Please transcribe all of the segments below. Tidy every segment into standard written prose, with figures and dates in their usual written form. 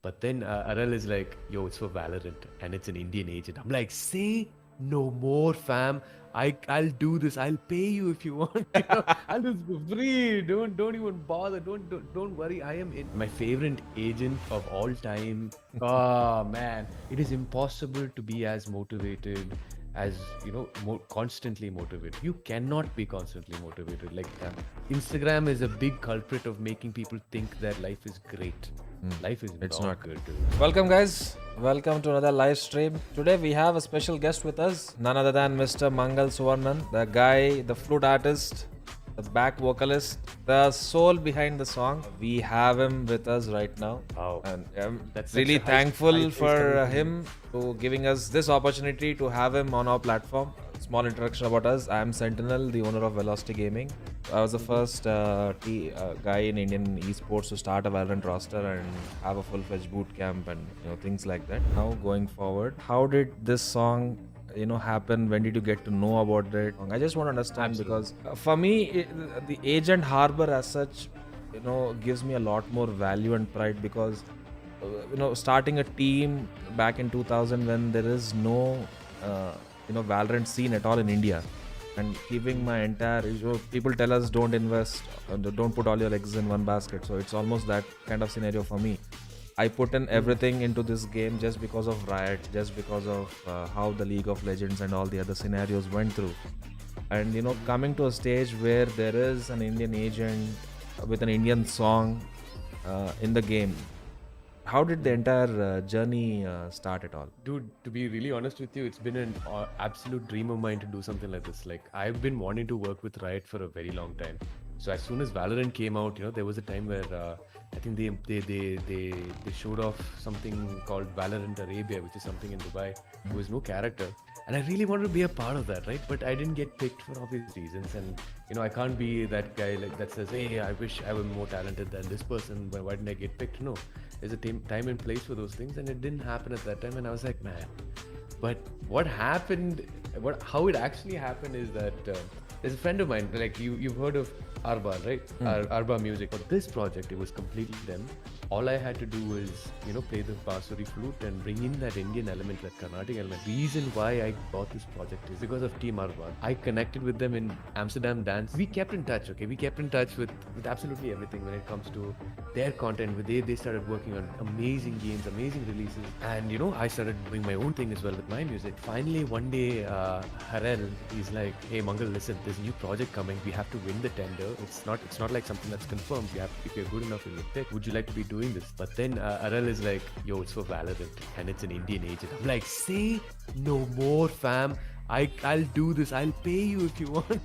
But then Aral is like, yo, it's for Valorant and it's an Indian agent. I'm like, say no more, fam. I'll do this. I'll pay you if you want. I'll do this for free. Don't even bother. Don't worry. I am in my favorite agent of all time. Oh man, it is impossible to be as motivated as constantly motivated. You cannot be constantly motivated. Like Instagram is a big culprit of making people think that life is great. Life is It's not not. good, dude. Welcome, guys. Welcome to another live stream. Today we have a special guest with us, none other than Mr. Mangal Suvarnan, the guy, the flute artist, the back vocalist, the soul behind the song. We have him with us right now. Wow. And I'm That's really such a high thankful praise for coming from him to giving us this opportunity to have him on our platform. Small introduction about us. I am Sentinel, the owner of Velocity Gaming. I was the first guy in Indian esports to start a Valorant roster and have a full-fledged boot camp and things like that. Now going forward, how did this song happen? When did you get to know about it? I just want to understand because for me, the Agent Harbor as such, gives me a lot more value and pride because starting a team back in 2000 when there is no Valorant scene at all in India, and keeping my entire people tell us don't invest, don't put all your eggs in one basket, so it's almost that kind of scenario for me. I put in everything into this game just because of Riot, just because of how the League of Legends and all the other scenarios went through. And coming to a stage where there is an Indian agent with an Indian song in the game, how did the entire journey start at all? Dude, to be really honest with you, it's been an absolute dream of mine to do something like this. Like, I've been wanting to work with Riot for a very long time. So as soon as Valorant came out, there was a time where I think they showed off something called Valorant Arabia, which is something in Dubai. There was no character, and I really wanted to be a part of that, right? But I didn't get picked for obvious reasons, and I can't be that guy like that says, "Hey, I wish I were more talented than this person. Why didn't I get picked?" No, there's a time and place for those things, and it didn't happen at that time. And I was like, man. But what happened? How it actually happened is that there's a friend of mine. Like you've heard of Arba, right? Arba Music. For this project, it was completely them. All I had to do was, play the Bansuri flute and bring in that Indian element, that Carnatic element. Reason why I got this project is because of Team Arba. I connected with them in Amsterdam Dance. We kept in touch, okay? We kept in touch with absolutely everything when it comes to their content. They started working on amazing games, amazing releases. And, I started doing my own thing as well with my music. Finally, one day, Harel, he's like, hey, Mangal, listen, there's a new project coming. We have to win the tender. It's not like something that's confirmed. If you're good enough, you'll get picked. Would you like to be doing this? But then Aral is like, yo, it's for Valorant and it's an Indian agent. I'm like, say no more, fam. I'll do this. I'll pay you if you want.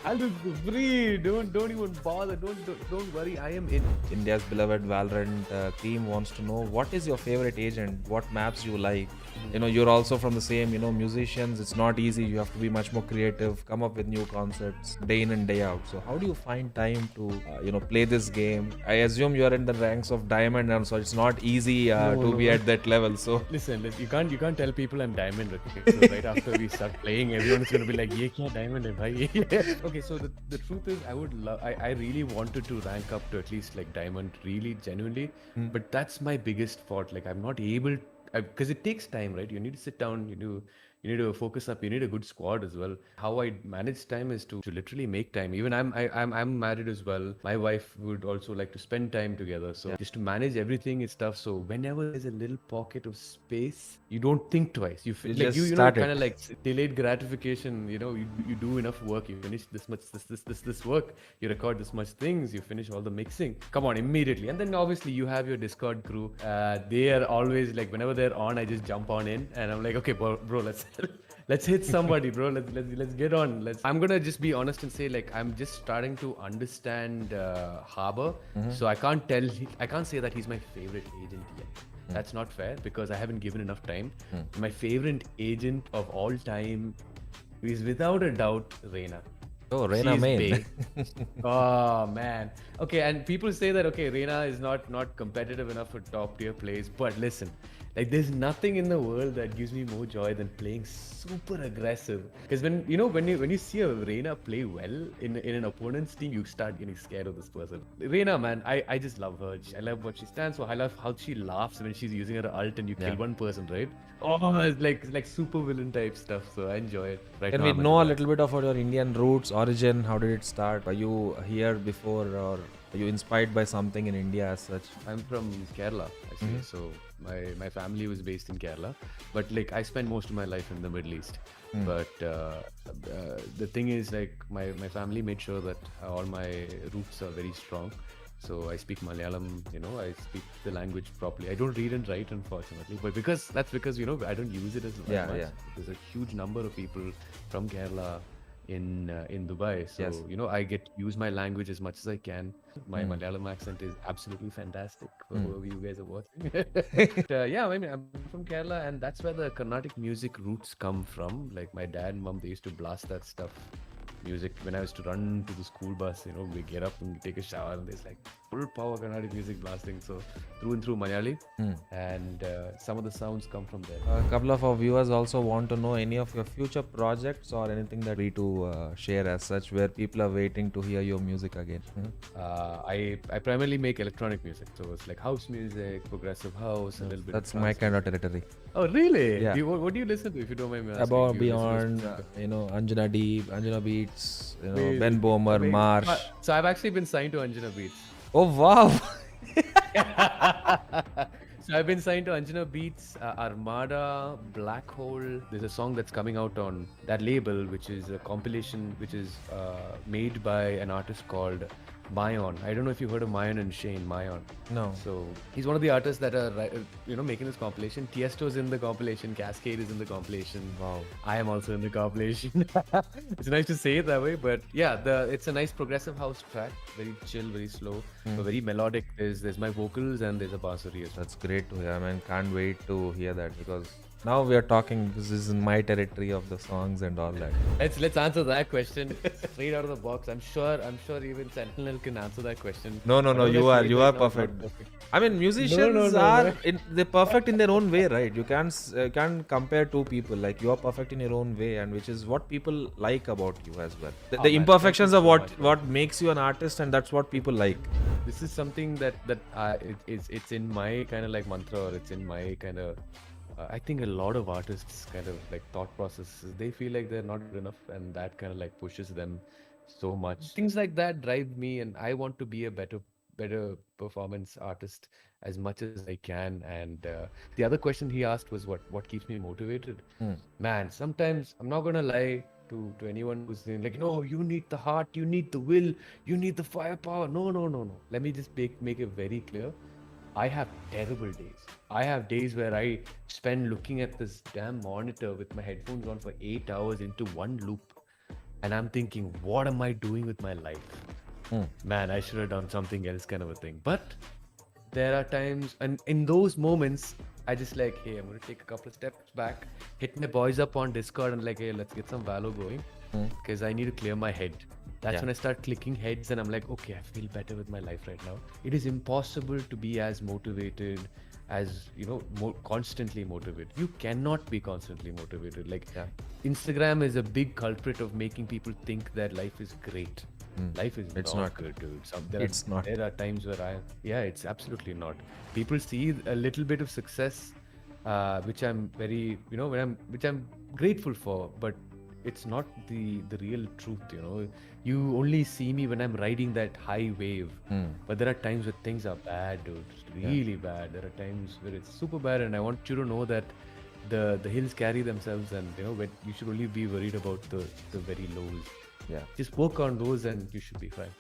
I'll do this for free. Don't even bother. Don't worry. I am in. India's beloved Valorant team wants to know what is your favorite agent, what maps you like. You're also from the same, musicians. It's not easy. You have to be much more creative, come up with new concepts day in and day out. So how do you find time to, play this game? I assume you're in the ranks of Diamond, and so it's not easy to be at that level. So listen, you can't tell people I'm Diamond. Okay, so right after we start playing, everyone's gonna be like, "Ye kya Diamond hai bhai?" Okay, so the truth is, I really wanted to rank up to at least like Diamond, really genuinely. But that's my biggest fault. Like I'm not able, because it takes time, right? You need to sit down. You need to focus up. You need a good squad as well. How I manage time is to literally make time. Even I'm married as well. My wife would also like to spend time together. So just to manage everything is tough. So whenever there's a little pocket of space, you don't think twice. Kind of like delayed gratification. You do enough work. You finish this much this work. You record this much things. You finish all the mixing. Come on, immediately. And then obviously you have your Discord crew. They are always like, whenever they're on, I just jump on in and I'm like, okay, bro, let's hit somebody, bro. Let's get on. I'm gonna just be honest and say, like, I'm just starting to understand Harbor. So I can't say that he's my favorite agent yet. That's not fair because I haven't given enough time. My favorite agent of all time is without a doubt Reina. Oh, Reina She's main. big. Oh man. Okay, and people say that okay, Reina is not competitive enough for top tier plays, but listen, like there's nothing in the world that gives me more joy than playing super aggressive. Because when you see a Reina play well in an opponent's team, you start getting scared of this person. Reina, man, I just love her. I love what she stands for. I love how she laughs when she's using her ult and you kill Yeah. one person, right? Oh, it's like super villain type stuff. So I enjoy it. Right Can now we I'm into know a that. little bit about your Indian roots, origin? How did it start? Are you here before, or are you inspired by something in India as such? I'm from Kerala, actually. So my family was based in Kerala, but like I spent most of my life in the Middle East. But the thing is, like my family made sure that all my roots are very strong. So I speak Malayalam, I speak the language properly. I don't read and write, unfortunately, but that's because I don't use it as Yeah, much. yeah. There's a huge number of people from Kerala in Dubai, so Yes. I get to use my language as much as I can. My Malayalam accent is absolutely fantastic for whoever you guys are watching. Yeah, I mean, I'm from Kerala, and that's where the Carnatic music roots come from. Like my dad and mom, they used to blast that stuff, music, when I was to run to the school bus. We get up and we take a shower, and there's like full power Carnatic music blasting. So through and through Malayali, and some of the sounds come from there. A couple of our viewers also want to know any of your future projects or anything that we to share as such, where people are waiting to hear your music again. I primarily make electronic music, so it's like house music, progressive house, a little bit. That's of my trance kind of territory. Oh, really? Yeah. What do you listen to, if you don't mind me asking? Above Do you listen to Beyond, Anjana Deep, Anjana Beats, Amazing, Ben Bomer, amazing. Marsh. So I've actually been signed to Anjana Beats. Oh wow! So I've been signed to Anjana Beats, Armada, Black Hole. There's a song that's coming out on that label, which is a compilation, which is made by an artist called Mayon. I don't know if you heard of Mayon and Shane. Mayon. No. So he's one of the artists that are making this compilation. Tiesto's in the compilation. Cascade is in the compilation. Wow. I am also in the compilation. It's nice to say it that way, but yeah, it's a nice progressive house track. Very chill, very slow, but very melodic. There's my vocals and there's a bassuri as well. That's great to hear. I mean, can't wait to hear that, because now we are talking. This is in my territory of the songs and all that. Let's answer that question straight out of the box. I'm sure even Sentinel can answer that question. No. Whatever You I are say you right are now is not perfect. I mean, musicians no, are no. they're perfect in their own way, right? You can't compare two people. Like, you are perfect in your own way, and which is what people like about you as well. The man, imperfections thank are you so what makes you an artist, and that's what people like. This is something that it's in my kind of like mantra, or it's in my kind of. I think a lot of artists kind of like thought processes. They feel like they're not good enough, and that kind of like pushes them so much. Things like that drive me, and I want to be a better performance artist as much as I can. And the other question he asked was what keeps me motivated. Man, sometimes I'm not gonna lie to anyone who's saying like, no, you need the heart, you need the will, you need the firepower. No. Let me just make it very clear. I have terrible days. I have days where I spend looking at this damn monitor with my headphones on for 8 hours into one loop. And I'm thinking, what am I doing with my life? Man, I should have done something else, kind of a thing. But there are times, and in those moments, I just like, hey, I'm going to take a couple of steps back, hit my boys up on Discord and like, hey, let's get some Valo going, because I need to clear my head. That's when I start clicking heads and I'm like, okay, I feel better with my life right now. It is impossible to be as motivated as, constantly motivated. You cannot be constantly motivated. Like, Instagram is a big culprit of making people think that life is great. Life is not good, dude. There are times where it's absolutely not. People see a little bit of success, which I'm very, which I'm grateful for, but it's not the real truth. You only see me when I'm riding that high wave, but there are times where things are bad, dude, really bad. There are times where it's super bad, and I want you to know that the hills carry themselves, and when you should only be worried about the very lows. Just work on those and you should be fine.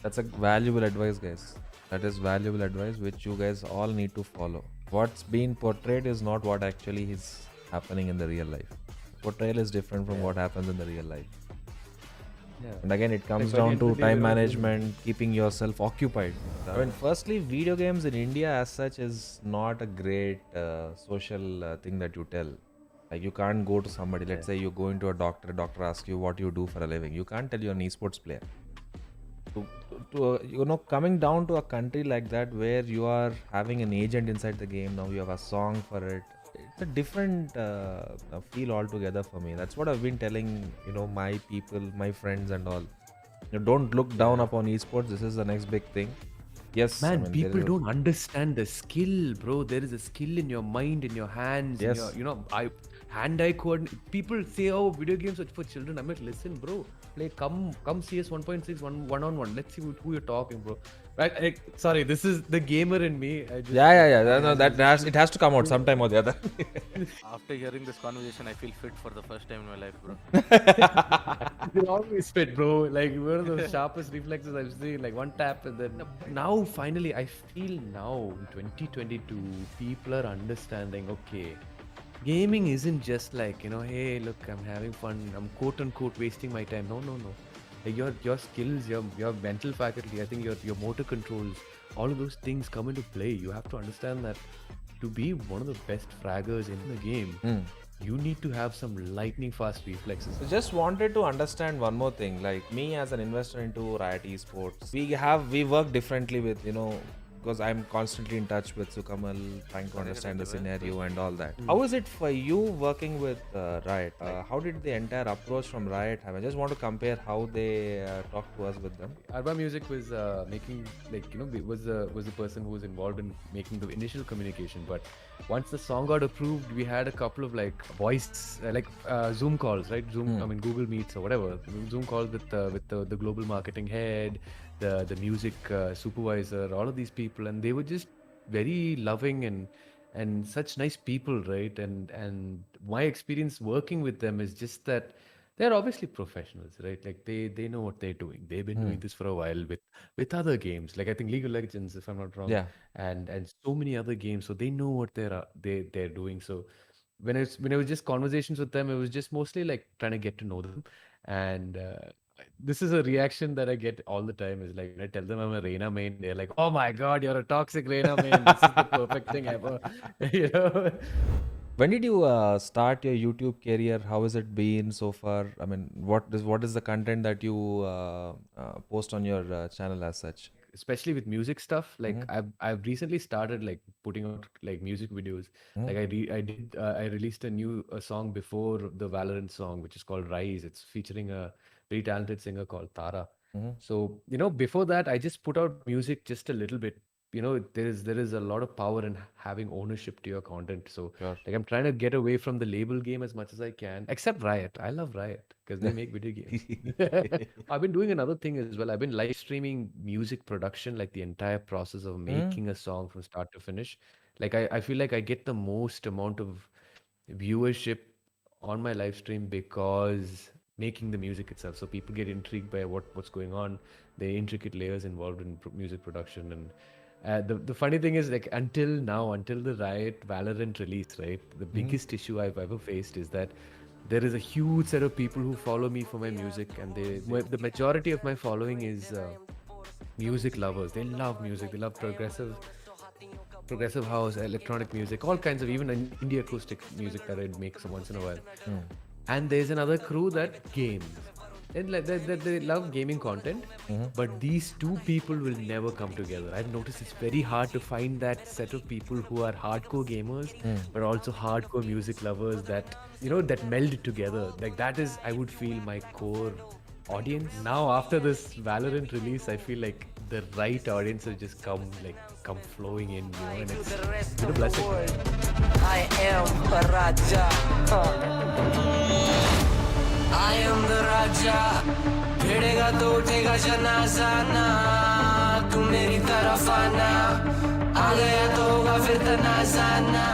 That's a valuable advice, guys. That is valuable advice which you guys all need to follow. What's being portrayed is not what actually is happening in the real life. Portrayal is different from what happens in the real life. And again, it comes down to time management, keeping yourself occupied. I mean, firstly, video games in India as such is not a great social thing that you tell. Like you can't go to somebody, let's say you go into a doctor asks you what you do for a living. You can't tell you're an esports player. Coming down to a country like that where you are having an agent inside the game, now you have a song for it. It's a different feel altogether for me. That's what I've been telling, my people, my friends and all. Don't look down upon esports. This is the next big thing. Yes, Man, there people is don't understand the skill, bro. There is a skill in your mind, in your hands, in Yes. your, hand-eye coordinate. People say, "Oh, video games are for children." I'm like, listen, bro. Come, CS 1.6 one-on-one. Let's see who you're talking, bro. Right? Sorry, this is the gamer in me. Yeah. No, it has to come out sometime or the other. After hearing this conversation, I feel fit for the first time in my life, bro. They always fit, bro. Like one of the sharpest reflexes I've seen. Like one tap and then now finally I feel now in 2022 people are understanding. Okay, gaming isn't just like hey, look, I'm having fun. I'm quote unquote wasting my time. No. Like your skills, your mental faculty. I think your motor controls. All of those things come into play. You have to understand that to be one of the best fraggers in the game. You need to have some lightning fast reflexes. So just wanted to understand one more thing. Like me as an investor into Riot Esports, we work differently with because I'm constantly in touch with Sukamal, trying to understand the scenario and all that. How is it for you working with Riot? How did the entire approach from Riot have? I just want to compare how they talk to us with them. Arba Music was making was the person who was involved in making the initial communication. But once the song got approved, we had a couple of voice Zoom calls, right? Zoom, I mean Google Meets or whatever. Zoom calls with the global marketing head, the music supervisor, all of these people, and they were just very loving and such nice people, right? And my experience working with them is just that they're obviously professionals, right? Like they know what they're doing. They've been doing this for a while with other games, like I think League of Legends, if I'm not wrong, Yeah. and so many other games. So they know what they're doing. So when it was just conversations with them, it was just mostly like trying to get to know them. And this is a reaction that I get all the time. Is like when I tell them I'm a Reina main, they're like, "Oh my God, you're a toxic Reina main. This is the perfect thing ever." When did you start your YouTube career? How has it been so far? I mean, what is the content that you post on your channel as such? Especially with music stuff, like I've recently started like putting out like music videos. Like I released a song before the Valorant song, which is called Rise. It's featuring a very talented singer called Tara. So before that, I just put out music just a little bit. There is a lot of power in having ownership to your content. So Sure. like I'm trying to get away from the label game as much as I can, except Riot. I love Riot because they make video games. I've been doing another thing as well. I've been live streaming music production, like the entire process of making a song from start to finish. Like I feel like I get the most amount of viewership on my live stream because making the music itself. So people get intrigued by what's going on, the intricate layers involved in music production. And the funny thing is, like until the Riot Valorant release, right, the biggest issue I've ever faced is that there is a huge set of people who follow me for my music, and the majority of my following is music lovers. They love music. They love progressive house, electronic music, all kinds of, even indie acoustic music that I make once in a while. And there's another crew that games. And they love gaming content, but these two people will never come together. I've noticed it's very hard to find that set of people who are hardcore gamers, but also hardcore music lovers that that meld it together. Like that is, I would feel, my core audience. Now after this Valorant release, I feel like the right audience has just come flowing in, and it's been a blessing. I am a Raja. I am the Raja. भिड़ेगा तो उठेगा जनाजाना. तू मेरी तरफ आना. आ गया तो होगा फिर तनाजाना.